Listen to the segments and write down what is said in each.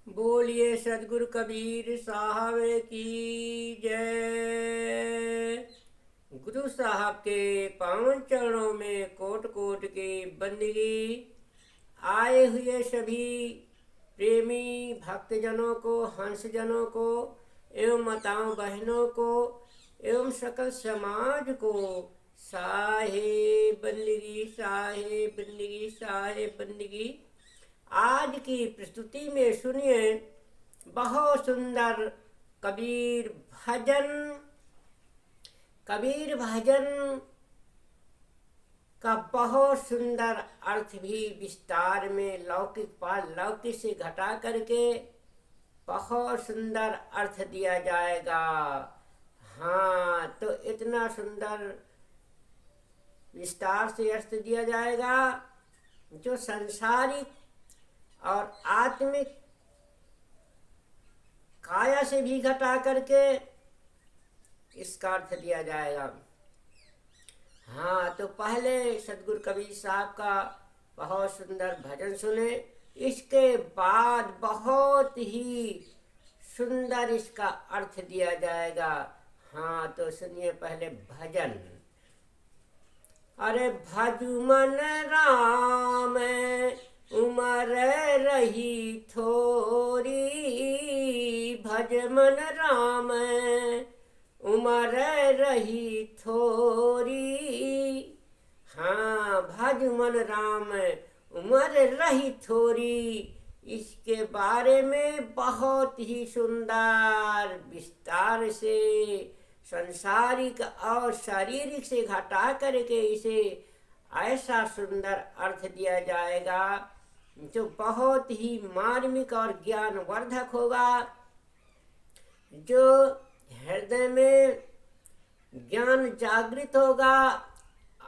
बोलिए सदगुरु कबीर साहब की जय। गुरु साहब के पावन चरणों में कोट कोट की बंदगी। आए हुए सभी प्रेमी भक्तजनों को, हंसजनों को एवं माताओं बहनों को एवं सकल समाज को साहे बंदगी, साहे बंदगी, साहे बंदगी। आज की प्रस्तुति में सुनिए बहुत सुंदर कबीर भजन। कबीर भजन का बहुत सुंदर अर्थ भी विस्तार में लौकिक पारलौकिक से घटा करके बहुत सुंदर अर्थ दिया जाएगा। हाँ, तो इतना सुंदर विस्तार से अर्थ दिया जाएगा जो संसारिक और आत्मिक काया से भी घटा करके इसका अर्थ दिया जाएगा। हाँ, तो पहले सदगुरु कबीर साहब का बहुत सुंदर भजन सुने, इसके बाद बहुत ही सुंदर इसका अर्थ दिया जाएगा। हाँ, तो सुनिए पहले भजन। अरे भजु मन राम उमर रही थोरी, भज मन राम उमर रही थोरी। हाँ, भज मन राम उमर रही थोरी, इसके बारे में बहुत ही सुंदर विस्तार से संसारिक और शारीरिक से घटा करके इसे ऐसा सुंदर अर्थ दिया जाएगा जो बहुत ही मार्मिक और ज्ञानवर्धक होगा, जो हृदय में ज्ञान जागृत होगा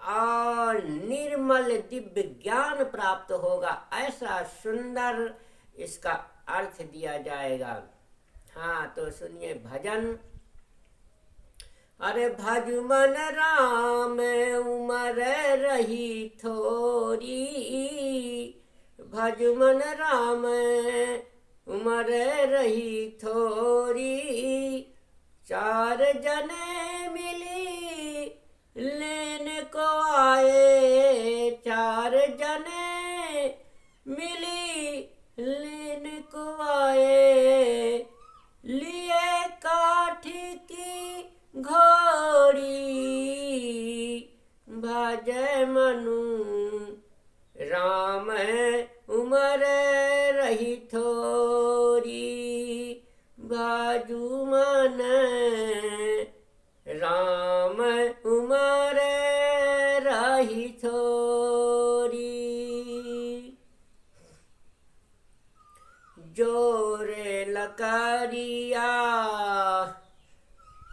और निर्मल दिव्य ज्ञान प्राप्त होगा। ऐसा सुंदर इसका अर्थ दिया जाएगा। हाँ, तो सुनिए भजन। अरे भजु मन राम उमर रही थोरी, भजु मन राम उमर रही थोरी। चार जने मिली लेने को आए, चार जने मिली लेने को आए, लिए काठी की घोड़ी, भजय मनु राम उमर रही थोरी, भजु मन राम उमर रही थोरी। जोरे लकड़िया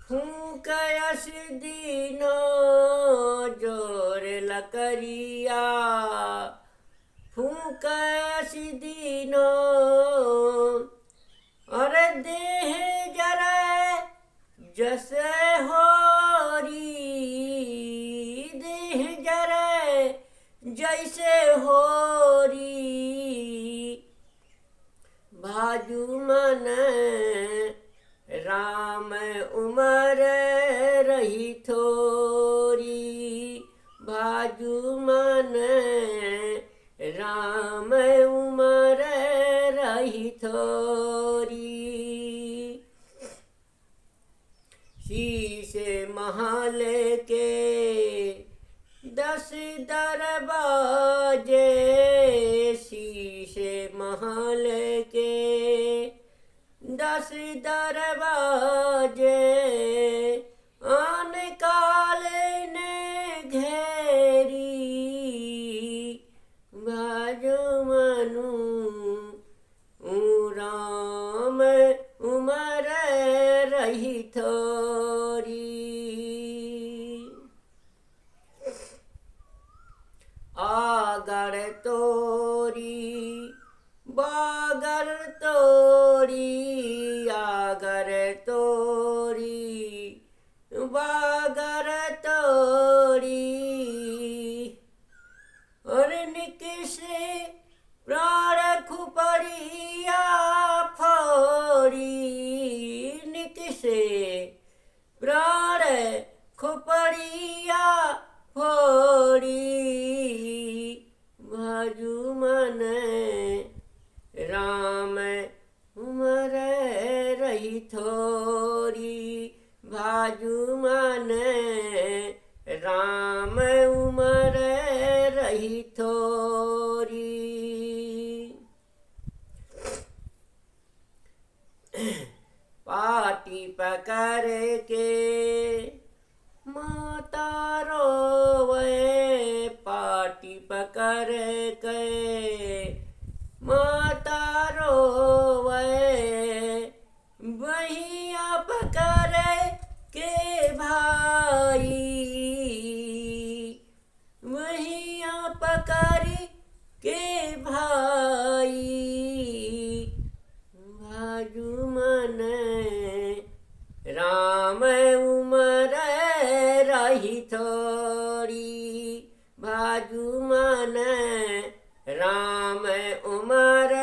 फूंकयस दीनो, जोर लकड़िया फूंकयस दीनो। अरे देह जरे जैसे होरी, देह जरे जैसे होरी, भाजू मन राम उमर रही थोरी, भाजू मन राम उमर रही थोरी। शीशे महल के 10 दरवाजे, शीशे महल के 10 दरवाजे, आन काल ने घेरी, भजो मनु राम उमर रही थोरी। आगर तोरी बागर तोरी, आगर तोरी बागर तोरी। और निकिसे प्राण खुपड़िया पाटी पकड़ के माता रोवे, पाटी पकड़ के माता रोवे, बहिया पकड़ के भाई, बहिया पकड़ के भाई, भाजू मन राम उमर रही थोड़ी, भाजू मन राम उमर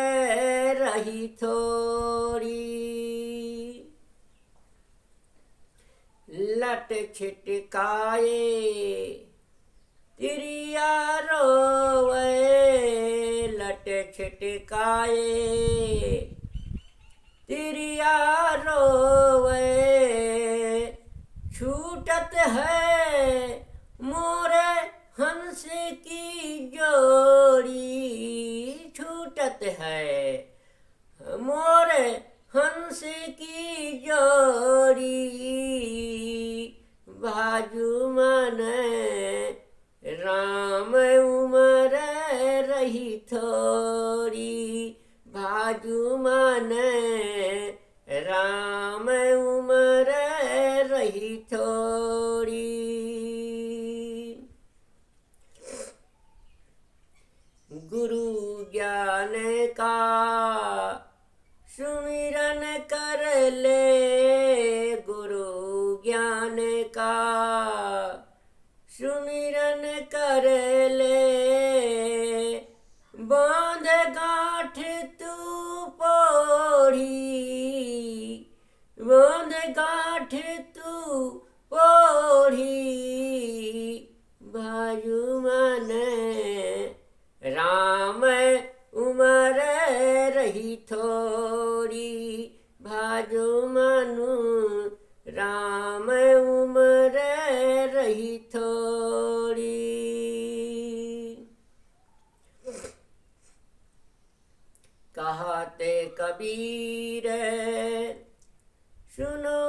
रही थोड़ी, लट छिटकाए तिरिया रोवे, लट छिटकाए तिरिया रोवे, छूटत है मोरे हंस की जोड़ी, छूटत है मोरे हंस की जोड़ी, भाजू मन राम उमर रही थोड़ी, भाजू मन राम उमर रही थोड़ी। गुरु ज्ञान का सुमिरन कर ले, गुरु ज्ञान का सुमिरन कर ले, बांध गांठ तू पोढ़ी, बांध गांठ तू पोढ़ी, भाजू मन राम उमर रही थोड़ी, भाजू मनु राम उमर रही थोड़ी। कहते कबीर सुनो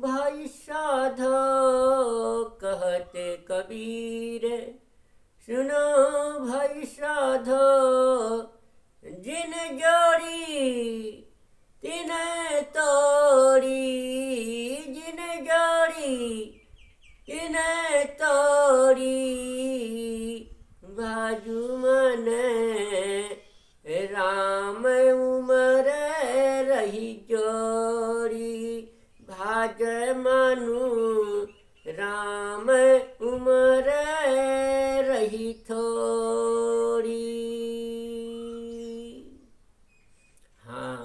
भाई साधो, कहते कबीर सुनो भाई साधो, जिन जोड़ी तिन तोड़ी, जिन जोड़ी तिन तोड़ी, भाजू मन राम उमर रही जोड़ी, भाज मनु राम उमर रही थोड़ी। हाँ,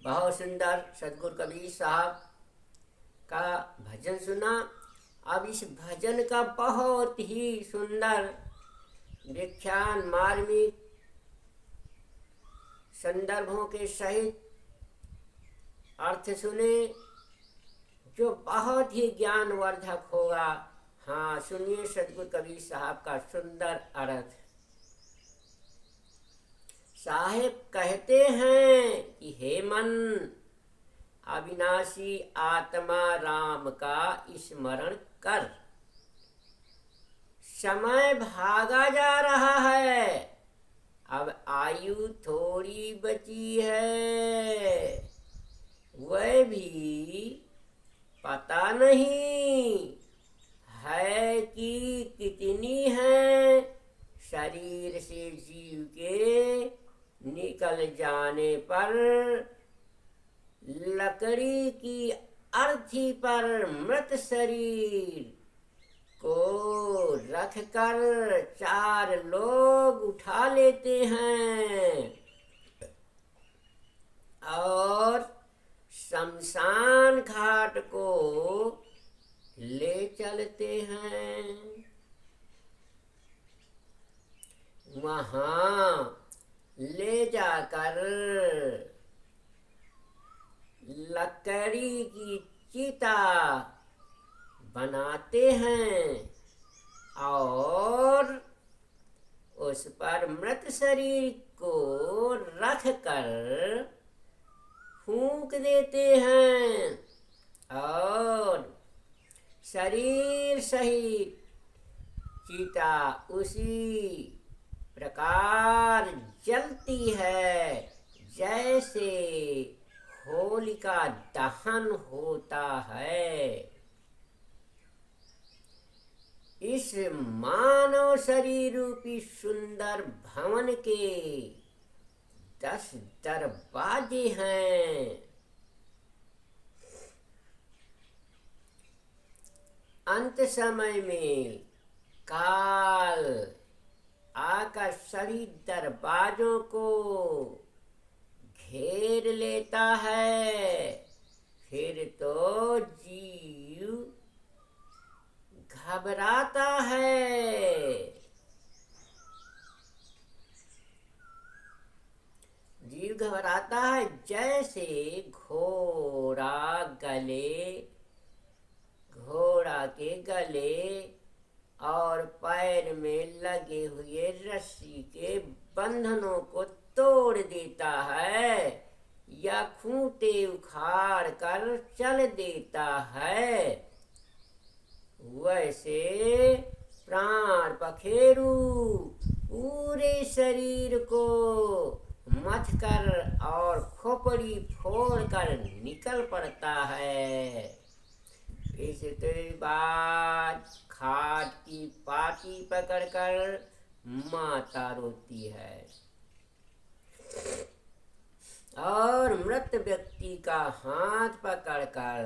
बहुत सुंदर सदगुरु कबीर साहब का भजन सुना। अब इस भजन का बहुत ही सुंदर व्याख्यान मार्मिक संदर्भों के सहित अर्थ सुने, जो बहुत ही ज्ञानवर्धक होगा। हाँ, सुनिए सदगुरु कबीर साहब का सुंदर अर्थ। साहेब कहते हैं कि हे मन, अविनाशी आत्मा राम का स्मरण कर, समय भागा जा रहा है, अब आयु थोड़ी बची है, वह भी पता नहीं है कि कितनी है। शरीर से जीव के निकल जाने पर लकड़ी की अर्थी पर मृत शरीर को रखकर चार लोग उठा लेते हैं और शमशान घाट को ले चलते हैं। वहां ले जाकर लकड़ी की चिता बनाते हैं और उस पर मृत शरीर को रख कर फूंक देते हैं और शरीर सहित चिता उसी प्रकार जलती है जैसे होलिका दहन होता है। इस मानव शरीर रूपी सुंदर भवन के 10 दरवाजे हैं। अंत समय में काल आकर सभी दरवाजों को घेर लेता है। फिर तो जीव घबराता है। जीव घबराता है जैसे घोड़ा के गले और पैर में लगे हुए रस्सी के बंधनों को तोड़ देता है या खूंटे उखाड़ कर चल देता है, वैसे प्राण पखेरु पूरे शरीर को मथ कर और खोपड़ी फोड़ कर निकल पड़ता है। इसके बाद खाट की पाटी पकड़कर माता रोती है और मृत व्यक्ति का हाथ पकड़कर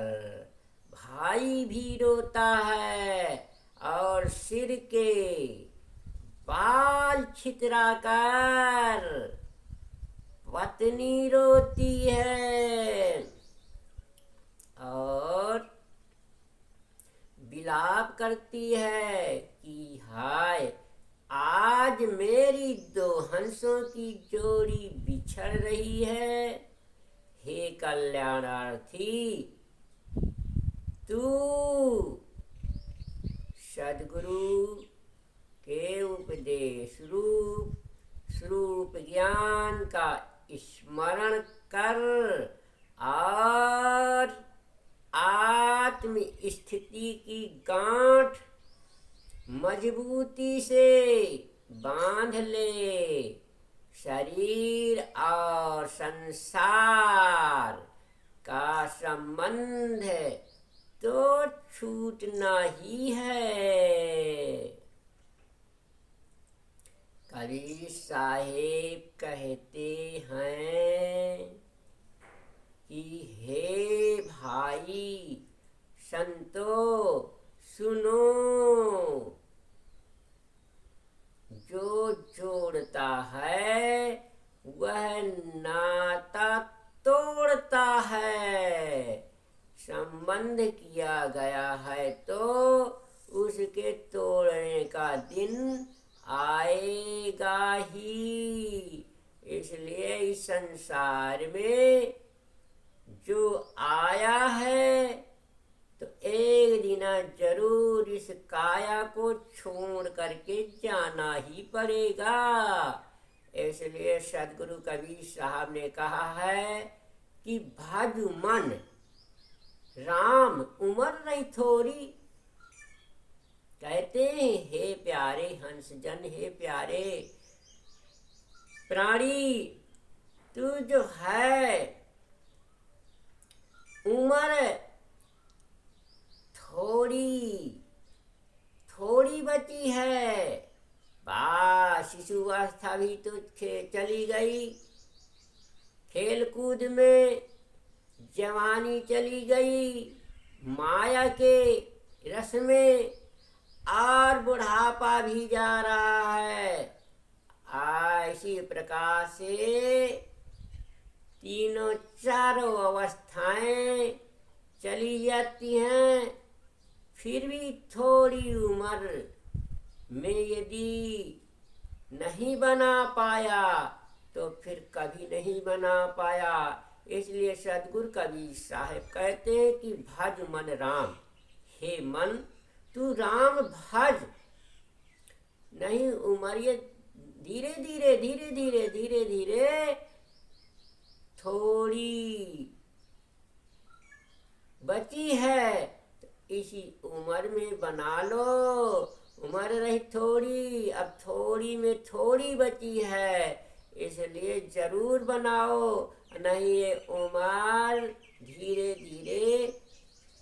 भाई भी रोता है और सिर के बाल छितराकर पत्नी रोती है और विलाप करती है कि हाय, आज मेरी 2 हंसों की जोड़ी बिछड़ रही है। हे कल्याणार्थी, तू सद्गुरु के उपदेश स्वरूप ज्ञान का स्मरण कर और आत्म स्थिति की गांठ मजबूती से बांध ले। शरीर और संसार का संबंध तो छूटना ही है। कबीर साहेब कहते हैं कि हे भाई संतो सुनो, जो जोड़ता है वह नाता तोड़ता है। संबंध किया गया है तो उसके तोड़ने का दिन आएगा ही। इसलिए इस संसार में जो आया है तो एक दिन जरूर इस काया को छोड़ करके जाना ही पड़ेगा। इसलिए सदगुरु कबीर साहब ने कहा है कि भाजू मन राम उमर नहीं थोड़ी। कहते हैं हे प्यारे हंस जन, हे प्यारे प्राणी, तू जो है उम्र थोड़ी बची है। बस शिशुवस्था भी तो चली गई, खेल कूद में जवानी चली गई, माया के रस में और बुढ़ापा भी जा रहा है। इसी प्रकार से तीनों चारों अवस्थाएं चली जाती हैं। फिर भी थोड़ी उम्र में यदि नहीं बना पाया तो फिर कभी नहीं बना पाया। इसलिए सदगुरु कबीर साहब कहते हैं कि भज मन राम। हे मन, तू राम भज। नहीं उम्र ये धीरे धीरे थोड़ी उम्र में बना लो। उम्र रही थोड़ी, अब थोड़ी में थोड़ी बची है, इसलिए जरूर बनाओ, नहीं ये उम्र धीरे धीरे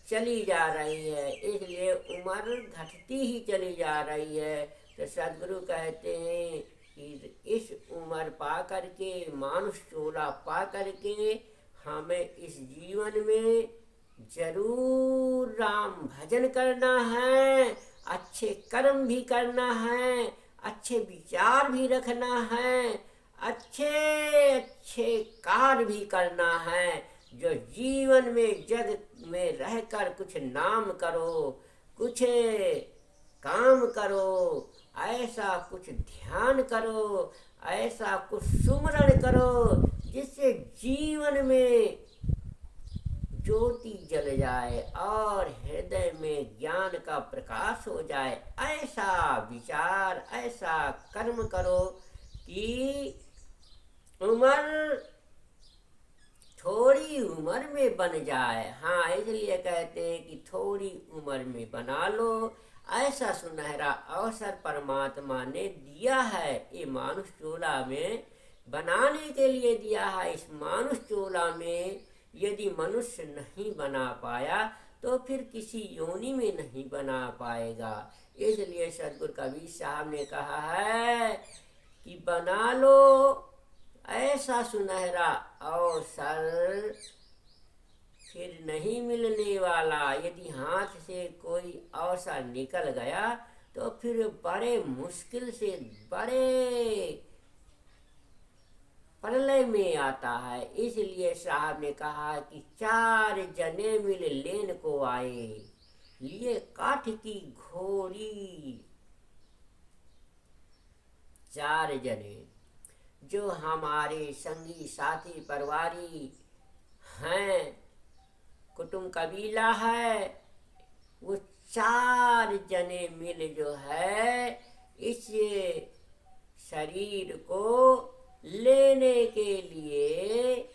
चली जा रही है, इसलिए उम्र घटती ही चली जा रही है। तो सदगुरु कहते हैं कि इस उम्र पा करके, मानुष चोला पा करके हमें इस जीवन में जरूर राम भजन करना है, अच्छे कर्म भी करना है, अच्छे विचार भी रखना है, अच्छे अच्छे कार्य भी करना है, जो जीवन में जग में रहकर कुछ नाम करो, कुछ काम करो, ऐसा कुछ ध्यान करो, ऐसा कुछ सुमरण करो जिससे जीवन में ज्योति जल जाए और हृदय में ज्ञान का प्रकाश हो जाए। ऐसा विचार, ऐसा कर्म करो कि उम्र थोड़ी उम्र में बन जाए। हाँ, इसलिए कहते हैं कि थोड़ी उम्र में बना लो। ऐसा सुनहरा अवसर परमात्मा ने दिया है, ये मानुष चोला में बनाने के लिए दिया है। इस मानुष चोला में यदि मनुष्य नहीं बना पाया तो फिर किसी योनि में नहीं बना पाएगा। इसलिए सदगुरु कबीर साहब ने कहा है कि बना लो ऐसा सुनहरा अवसर, फिर नहीं मिलने वाला। यदि हाथ से कोई अवसर निकल गया तो फिर बड़े मुश्किल से बड़े प्रलय में आता है। इसलिए साहब ने कहा कि 4 जने मिल लेन को आए, लिए काठ की घोड़ी। 4 जने जो हमारे संगी साथी परिवारी हैं, कुटुंब कबीला है, वो 4 जने मिल जो है इस शरीर को लेने के लिए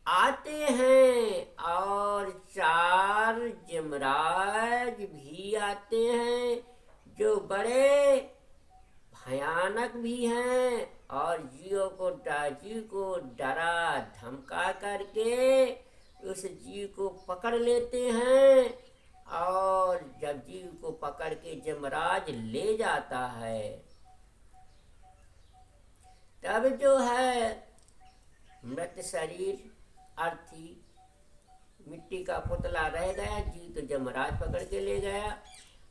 आते हैं, और 4 जमराज भी आते हैं जो बड़े भयानक भी हैं, और जीव को डरा धमका करके उस जीव को पकड़ लेते हैं। और जब जीव को पकड़ के जमराज ले जाता है तब जो है मृत शरीर अर्थी मिट्टी का पुतला रह गया, जीव तो जमराज पकड़ के ले गया।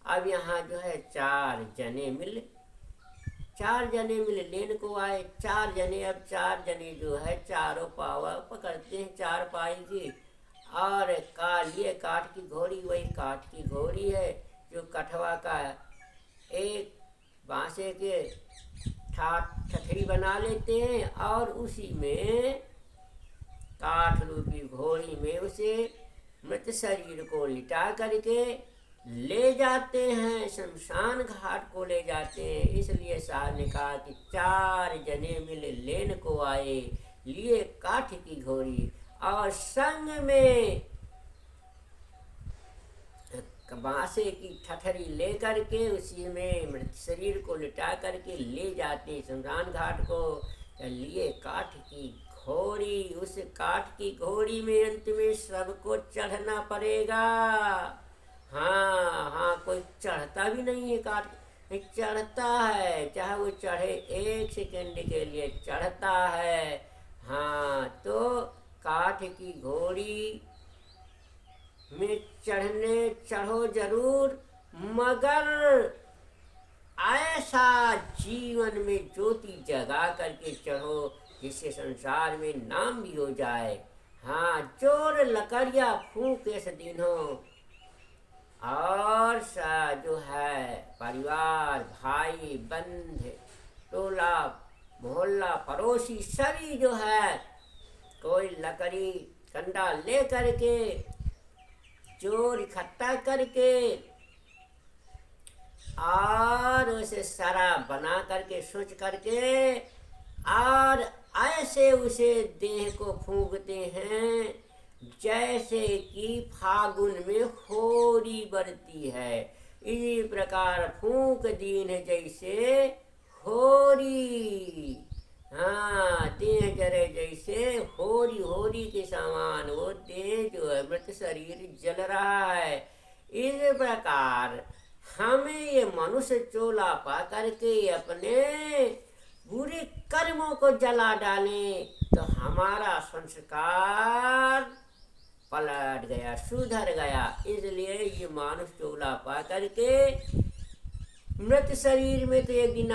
अब यहाँ जो है 4 जने मिल लेन को आए। 4 जने, अब 4 जने जो है चारों पावा पकड़ते हैं 4 पाई की, और लिए काठ की घोड़ी। वही काठ की घोड़ी है जो कठवा का एक बांसे के ठठरी बना लेते हैं, और उसी में काठ रूपी घोड़ी में उसे मृत शरीर को लिटा करके ले जाते हैं, शमशान घाट को ले जाते हैं। इसलिए साहब ने कहा कि 4 जने मिल लेन को आए, लिए काठ की घोड़ी, और संग में बांसे की ठठरी ले करके उसी में मृत शरीर को लिटा करके ले जाते शमशान घाट को। लिए काठ की घोड़ी, उस काठ की घोड़ी में अंत में सबको चढ़ना पड़ेगा। हाँ, कोई चढ़ता भी नहीं है, काठ चढ़ता है, चाहे वो चढ़े 1 सेकंड के लिए चढ़ता है। हाँ, तो काठ की घोड़ी में चढ़ो जरूर, मगर ऐसा जीवन में ज्योति जगा करके चढ़ो जिससे संसार में नाम भी हो जाए। हाँ, जोर लकड़िया फूंक इस दिनों, और सा जो है परिवार, भाई बंध, टोला मोहल्ला पड़ोसी सभी जो है कोई लकड़ी कंडा ले करके जोर इकट्ठा करके और उसे सारा बना करके सोच करके और ऐसे उसे देह को फूंकते हैं जैसे कि फागुन में होरी बरती है, इसी प्रकार फूंक दीन जैसे होरी। हाँ, देह जरे जैसे होरी, होरी के समान वो देह जो है मृत शरीर जल रहा है। इस प्रकार हमें ये मनुष्य चोला पा करके अपने बुरे कर्मों को जला डाले तो हमारा संस्कार पलट गया, सुधर गया। इसलिए ये मानुष चोला पा करके मृत शरीर में तो एक दिन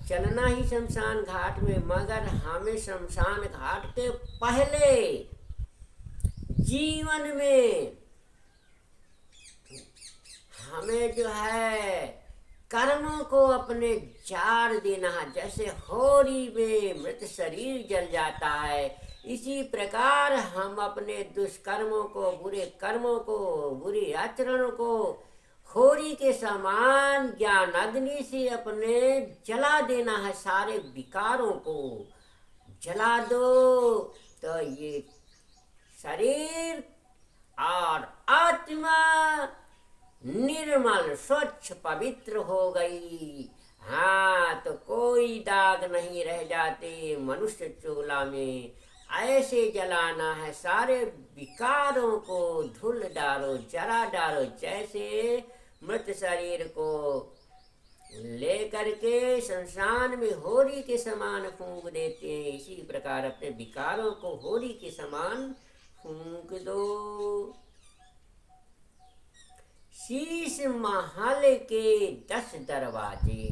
चलना ही शमशान घाट में, मगर हमें शमशान घाट के पहले जीवन में हमें जो है कर्मों को अपने जार देना है। जैसे होरी में मृत शरीर जल जाता है, इसी प्रकार हम अपने दुष्कर्मों को, बुरे कर्मों को, बुरे आचरणों को होरी के समान ज्ञान अग्नि से अपने जला देना है। सारे विकारों को जला दो तो ये शरीर और आत्मा निर्मल स्वच्छ पवित्र हो गई। हाँ, तो कोई दाग नहीं रह जाते मनुष्य चोला में। ऐसे जलाना है, सारे विकारों को धुल डालो, जला डालो। जैसे मृत शरीर को ले करके शमशान में होरी के समान फूंक देते हैं, इसी प्रकार अपने विकारों को होरी के समान फूंक दो। शीश महल के 10 दरवाजे,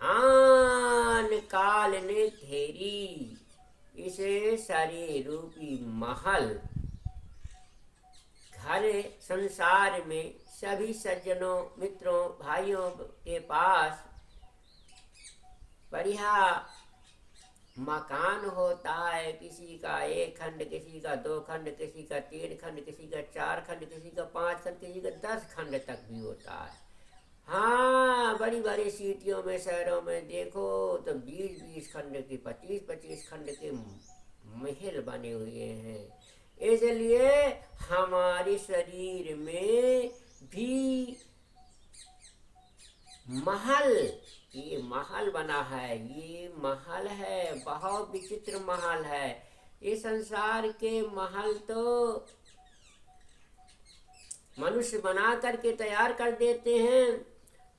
आन काल ने घेरी इसे शरीर रूपी महल। घर संसार में सभी सज्जनों, मित्रों, भाइयों के पास बढ़िया मकान होता है। किसी का 1 खंड, किसी का 2 खंड, किसी का 3 खंड, किसी का 4 खंड, किसी का 5 खंड, किसी का 10 खंड तक भी होता है। हाँ, बड़ी बड़ी सिटियों में, शहरों में देखो तो 20-20 खंड के, 25-25 खंड के महल बने हुए हैं। इसलिए हमारे शरीर में भी महल, ये महल बना है, ये महल है, बहुत विचित्र महल है। ये संसार के महल तो मनुष्य बना करके तैयार कर देते हैं,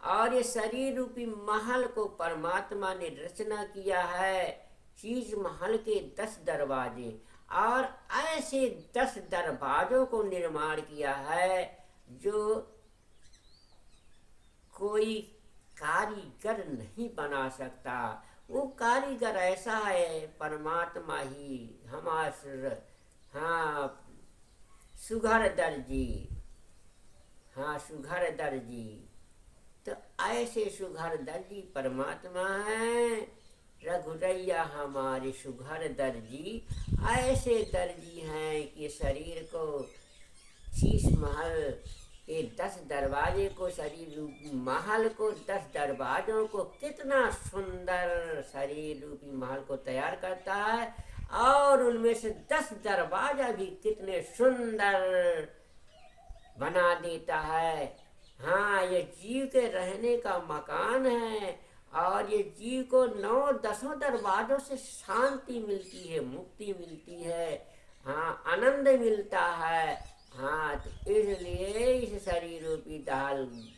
और ये शरीर रूपी महल को परमात्मा ने रचना किया है। शीश महल के 10 दरवाजे, और ऐसे 10 दरवाजों को निर्माण किया है जो कोई कारीगर नहीं बना सकता। वो कारीगर ऐसा है परमात्मा ही, हमारा हाँ सुघर दर्जी, हाँ सुघर दर्जी। तो ऐसे सुघर दर्जी परमात्मा है। रघुरैया हमारे सुघर दर्जी, ऐसे दर्जी हैं कि शरीर को शीश महल के 10 दरवाजे को, शरीर रूपी महल को, 10 दरवाजों को, कितना सुंदर शरीर रूपी महल को तैयार करता है। और उनमें से 10 दरवाजा भी कितने सुंदर बना देता है। हाँ, ये जीव के रहने का मकान है, और ये जीव को 9-10 दरवाजों से शांति मिलती है, मुक्ति मिलती है, हाँ आनंद मिलता है। हाँ, तो इसलिए इस शरीर रूपी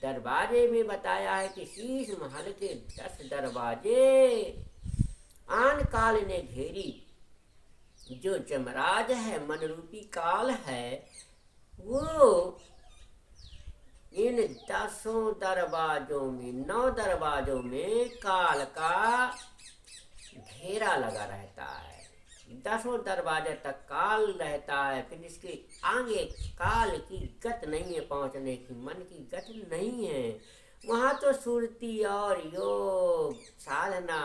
दरवाजे में बताया है कि शीश महल के 10 दरवाजे आन काल ने घेरी। जो जमराज है, मन रूपी काल है, वो इन 10 दरवाजों में, 9 दरवाजों में काल का घेरा लगा रहता है। 10 दरवाजे तक काल रहता है, फिर इसके आगे काल की गत नहीं है पहुंचने की, मन की गत नहीं है। वहाँ तो सुरती और योग साधना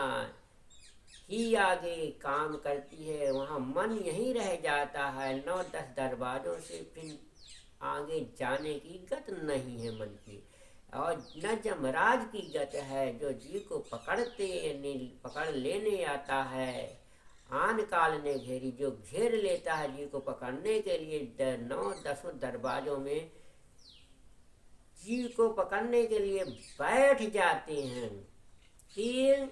ही आगे काम करती है, वहाँ मन यहीं रह जाता है। 9-10 दरवाजों से फिर आगे जाने की गत नहीं है मन की। और न जमराज की गत है जो जीव को पकड़ लेने आता है। आन काल ने घेरी, जो घेर लेता है जीव को पकड़ने के लिए 9-10 दरवाजों में जीव को पकड़ने के लिए बैठ जाते हैं कि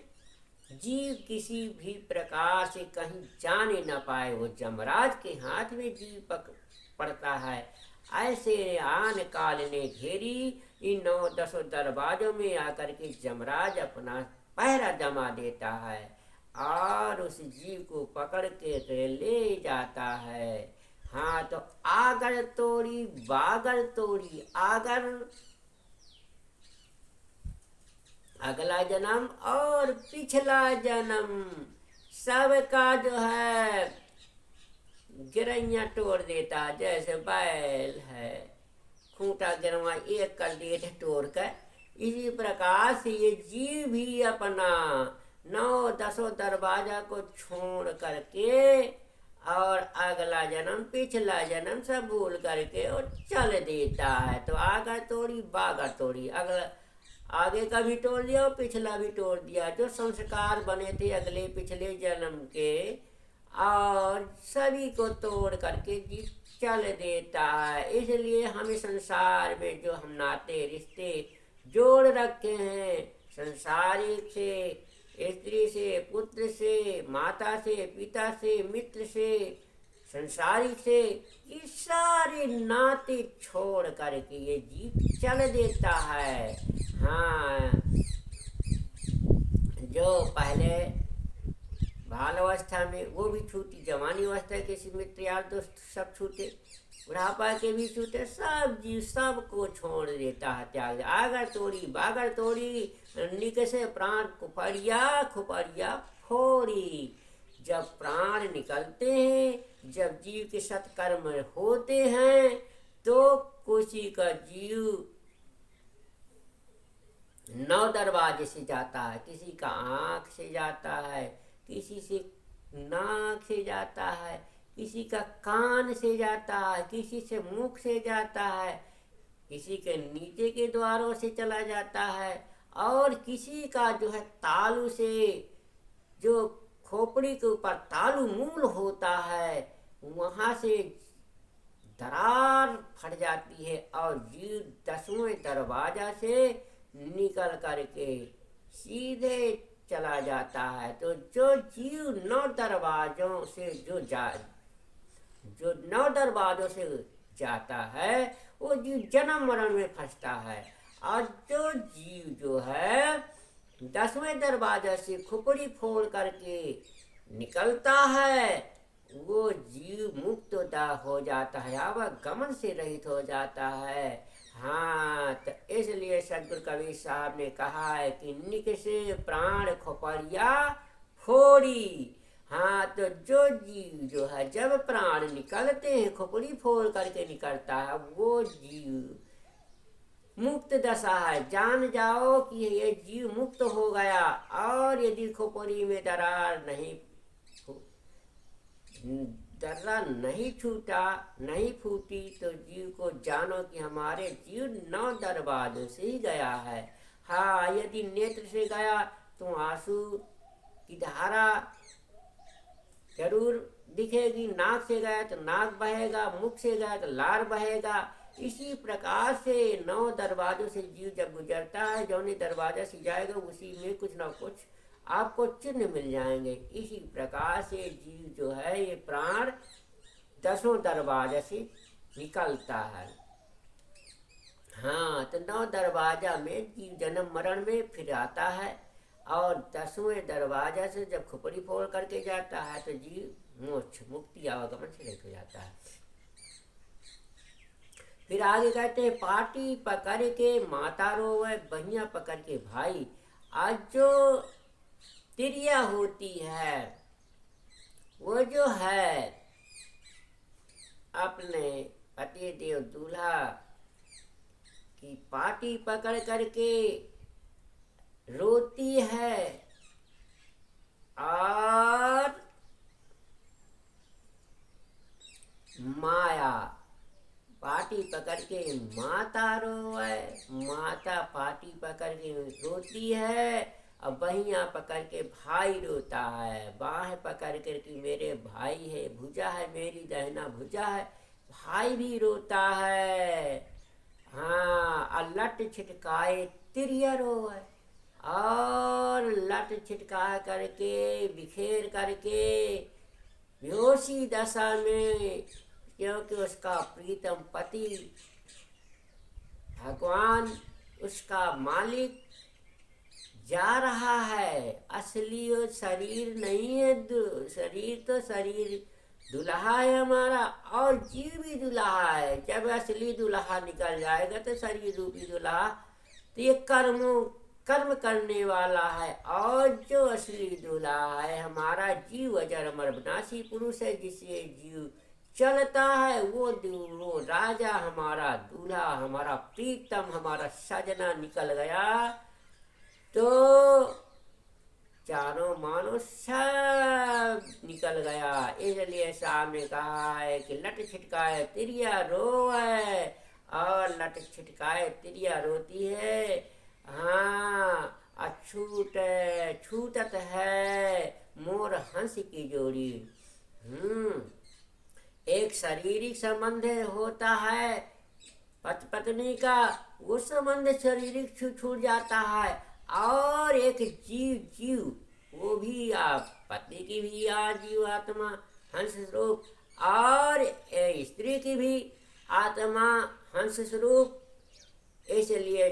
जीव किसी भी प्रकार से कहीं जाने न पाए। वो जमराज के हाथ में जीव पड़ता है। ऐसे आन काल ने घेरी, इन 9-10 दरवाजों में आकर के जमराज अपना पहरा जमा देता है और उस जीव को पकड़ के ले जाता है। हाँ, तो आगर तोड़ी बागर तोड़ी, आगर अगला जन्म और पिछला जन्म सबका जो है गिरैया तोड़ देता। जैसे बैल है, खूंटा गिरवा एक कर दिए थे तोड़ कर, इसी प्रकार से ये जीव भी अपना 9-10 दरवाजा को छोड़ करके और अगला जन्म पिछला जन्म सब भूल करके और चल देता है। तो आगर तोड़ी बागर तोड़ी, अगला आगे का भी तोड़ दिया और पिछला भी तोड़ दिया। जो संस्कार बने थे अगले पिछले जन्म के और सभी को तोड़ करके जीव चल देता है। इसलिए हमें संसार में जो हम नाते रिश्ते जोड़ रखे हैं, संसारिक से, स्त्री से, पुत्र से, माता से, पिता से, मित्र से, संसारिक से, ये सारे नाते छोड़ करके ये जीव चल देता है। हाँ, जो पहले बाल अवस्था में वो भी छूटी, जवानी अवस्था के मित्र यार दोस्त सब छूटे, बुढ़ापा के भी छूटे, सब जीव सबको छोड़ देता है, त्याग। आगर तोड़ी बागर तोड़ी, निकसे प्राण खुपड़िया खुपड़िया फोड़ी। जब प्राण निकलते हैं, जब जीव के सत्कर्म होते हैं, तो किसी का जीव 9 दरवाजे से जाता है, किसी का आँख से जाता है, किसी से नाक से जाता है, किसी का कान से जाता है, किसी से मुख से जाता है, किसी के नीचे के द्वारों से चला जाता है, और किसी का जो है तालू से, जो खोपड़ी के ऊपर तालू मूल होता है, वहाँ से दरार फट जाती है और जीव 10वें दरवाजा से निकल करके सीधे चला जाता है। तो जो जीव 9 दरवाजों से जो 9 दरवाजों से जाता है, वो जीव जन्म मरण में फंसता है। और जो जीव जो है 10वें दरवाजा से खुपड़ी फोड़ करके निकलता है, वो जीव मुक्त हो जाता है, आवागमन से रहित हो जाता है। हाँ, तो इसलिए सदगुरु कबीर साहब ने कहा है कि निकसे प्राण खोपड़िया फोड़ी। हाँ, तो जो जीव जो है जब प्राण निकलते हैं, खोपड़ी फोड़ करके निकलता है, वो जीव मुक्त दशा है। जान जाओ कि ये जीव मुक्त हो गया। और यदि खोपड़ी में दरार नहीं छूटा, नहीं फूटी, तो जीव को जानो कि हमारे जीव 9 दरवाजों से ही गया है। हाँ, यदि नेत्र से गया तो आंसू की धारा जरूर दिखेगी, नाक से गया तो नाक बहेगा, मुख से गया तो लार बहेगा। इसी प्रकार से 9 दरवाजों से जीव जब गुजरता है, जौने दरवाजा से जाएगा उसी में कुछ ना कुछ आपको चिन्ह मिल जाएंगे। इसी प्रकार से जीव जो है ये प्राण 10 दरवाजे से निकलता है। हाँ, तो 9 दरवाजा में जीव जन्म मरण में फिर आता है, और 10वें दरवाजा से जब खुपड़ी फोड़ करके जाता है तो जीव मोक्ष मुक्ति आवागमन से लेकर जाता है। फिर आगे कहते हैं, पाटी पकड़ के माता रोवे, बहिया पकड़ के भाई। आज जो तिरिया होती है, वो जो है अपने पति देव दूल्हा की पाटी पकड़ करके रोती है, और माया पाटी पकड़ के माता रोए, माता पाटी पकड़ के रोती है, अब बहियाँ पकड़ के भाई रोता है, बाह पकड़ कर कि मेरे भाई है, भुजा है मेरी दहना भुजा है, भाई भी रोता है। हाँ, और लट छिटकाए तिरिया रोए, और लट छिटका करके बिखेर करके बेहोशी दशा में, क्योंकि उसका प्रीतम पति भगवान उसका मालिक जा रहा है। असली वो शरीर नहीं है, शरीर तो शरीर दुल्हा है हमारा, और जीव भी दुल्हा है। जब असली दुल्हा निकल जाएगा तो शरीर रूपी दुल्हा तो ये कर्म करने वाला है। और जो असली दूल्हा है हमारा जीव अजर अमर विनाशी पुरुष है, जिसे जीव चलता है, वो राजा हमारा दूल्हा, हमारा प्रीतम, हमारा सजना निकल गया तो चारों मानो सब निकल गया। इसलिए साहब ने कहा है कि लट छिटकाए तिरिया रोए, और लट छिटकाए तिरिया रोती है। हाँ, छूटत है मोर हंस की जोड़ी। एक शारीरिक संबंध होता है पति पत्नी का, वो संबंध शारीरिक छूट जाता है। और एक जीव वो भी आप पति की भी जीव आत्मा हंस स्वरूप, और स्त्री की भी आत्मा हंस स्वरूप। इसलिए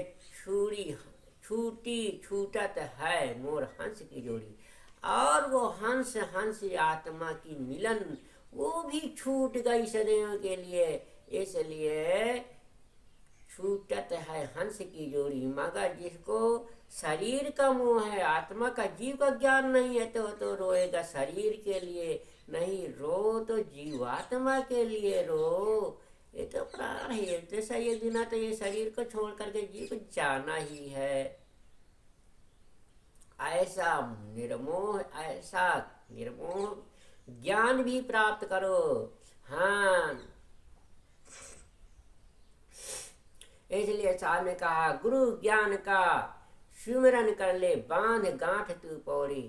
छूटत है मोर हंस की जोड़ी। और वो हंस आत्मा की मिलन वो भी छूट गई सदैव के लिए। इसलिए छूटत है हंस की जोड़ी। मगर जिसको शरीर का मोह है, आत्मा का जीव का ज्ञान नहीं है, तो रोएगा शरीर के लिए नहीं, रो तो जीवात्मा के लिए रो। ये तो प्राण है, जैसा ये दिन तो ये शरीर को छोड़ करके जीव को जाना ही है। ऐसा निर्मोह ज्ञान भी प्राप्त करो। हाँ, इसलिए साहब ने कहा गुरु ज्ञान का सुमिरन कर ले, बांध गांठ तू पौड़ी।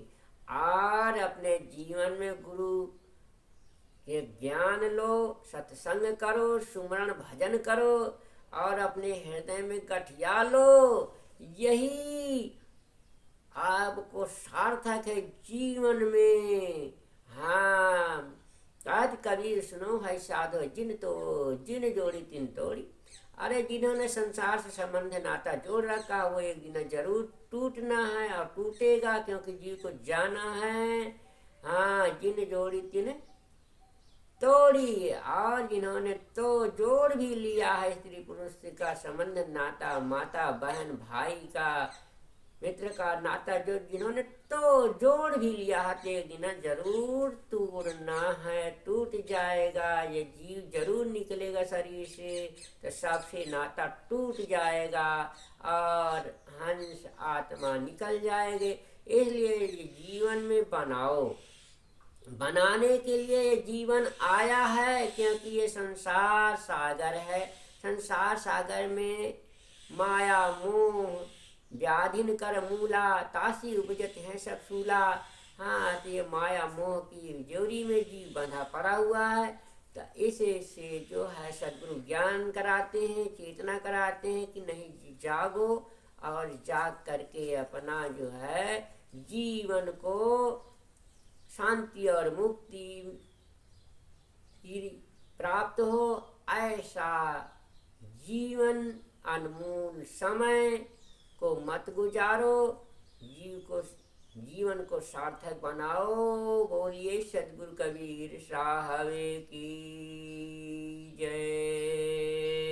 और अपने जीवन में गुरु के ज्ञान लो, सत्संग करो, सुमरण भजन करो, और अपने हृदय में गठिया लो। यही आपको सार्थक है जीवन में। हाँ, आज कबीर सुनो है साधो, जिन जोड़ी तिन तोड़ी। अरे जिन्होंने संसार से संबंध नाता जोड़ रखा वो एक दिन जरूर टूटना है, और टूटेगा, क्योंकि जीव को जाना है। हाँ, जिन जोड़ी तिन तोड़ी। और जिन्होंने तो जोड़ भी लिया है स्त्री पुरुष का संबंध नाता, माता बहन भाई का मित्र का नाता, जो जिन्होंने तो जोड़ भी लिया है, एक दिन जरूर तोड़ना है, टूट जाएगा। ये जीव जरूर निकलेगा शरीर से, तो सबसे नाता टूट जाएगा और हंस आत्मा निकल जाएंगे। इसलिए ये जीवन में बनाने के लिए ये जीवन आया है, क्योंकि ये संसार सागर है। संसार सागर में माया मोह व्याधिन कर मूला, तासी उपजत है सब सूला। हाँ, तो ये माया मोह की जोरी में जीव बंधा पड़ा हुआ है। तो इसे से जो है सद्गुरु ज्ञान कराते हैं, चेतना कराते हैं कि नहीं, जागो, और जाग करके अपना जो है जीवन को शांति और मुक्ति प्राप्त हो। ऐसा जीवन अनमोल समय को मत गुजारो, जीवन को सार्थक बनाओ। बोलिए सद्गुरु कबीर साहब की जय।